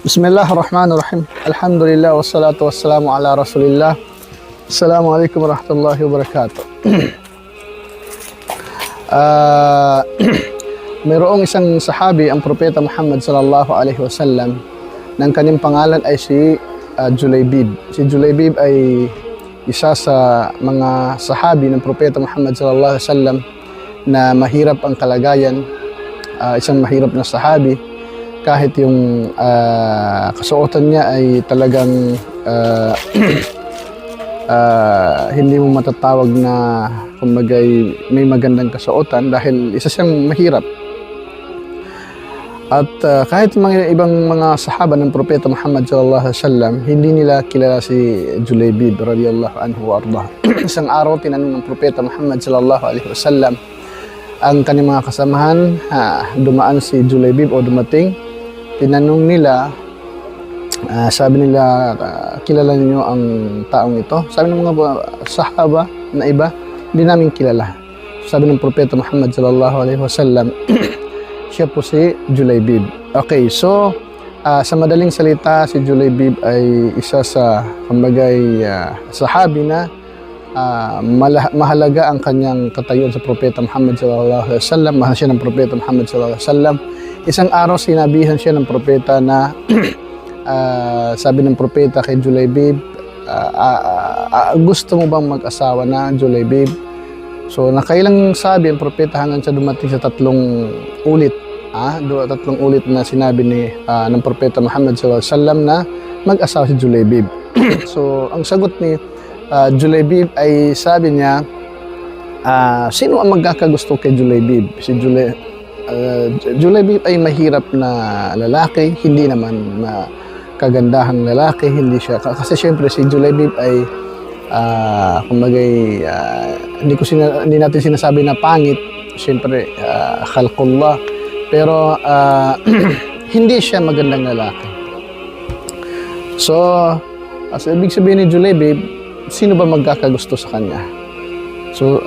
Bismillahirrahmanirrahim. Alhamdulillah wassalatu wassalamu ala Rasulillah. Assalamualaikum warahmatullahi wabarakatuh. Mayroong isang sahabi, ang propeta Muhammad sallallahu alaihi wasallam, ng kanyang pangalan ay si Julaybib. Si Julaybib ay isa sa mga sahabi ng propeta Muhammad sallallahu alaihi wasallam na mahirap ang kalagayan, isang mahirap na sahabi. Kahit yung kasuotan niya ay talagang hindi mo matatawag na kumbagay may magandang kasuotan dahil isa siyang mahirap. At kahit mga ibang mga sahaba ng propeta Muhammad sallallahu alaihi wasallam, hindi nila kilala si Julaybib radhiyallahu anhu wa ardah. Isang araw tinanong ng propeta Muhammad sallallahu alaihi wasallam ang kanyang mga kasamahan, dumaan si Julaybib o dumating. Tinanong nila, sabi nila, kilala niyo ang taong ito? Sabi ng mga sahaba na iba, hindi namin kilala. Sabi ng propeta Muhammad sallallahu alaihi wasallam, siya po si Julaybib. Okay, so sa madaling salita, si Julaybib ay isa sa kambagay sahabi na mahalaga ang kanyang katayuan sa propeta Muhammad sallallahu alaihi wasallam. Mahal siya ng propeta Muhammad sallallahu alaihi wasallam. Isang araw sinabihan siya ng propeta na sabi ng propeta kay Julaybib, gusto mo bang mag-asawa na, Julaybib? So nakailang sabi ang propeta hanggang sa dumating sa 3 ulit. 3 ulit na sinabi ng propeta Muhammad sallallahu alaihi wasallam na mag-asawa si Julaybib. So ang sagot ni Julaybib ay sabi niya, sino ang magkakagusto kay Julaybib? Si Julaybib ay mahirap na lalaki, hindi naman kagandahang lalaki, hindi siya. Kasi syempre si Julaybib ay kumagay, hindi natin sinasabi na pangit, syempre khalqullah, pero hindi siya magandang lalaki. So, ibig sabihin ni Julaybib, sino ba magkakagusto sa kanya? So,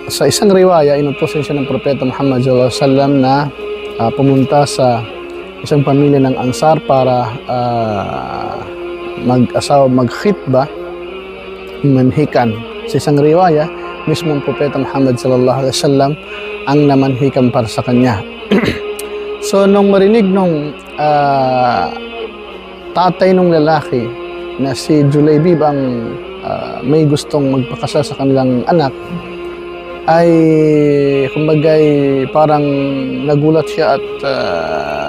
sa isang riwaya, inutusan siya ng propeta Muhammad sallallahu alaihi wasallam na pumunta sa isang pamilya ng Ansar para mag-asawa, mag-khitbah, manhikan. Sa isang riwaya, mismo ang propeta Muhammad sallallahu alaihi wasallam ang namanhikan para sa kanya. So, nung marinig nung tatay nung lalaki na si Julaybib ang may gustong magpakasal sa kanilang anak, ay kumbagay parang nagulat siya at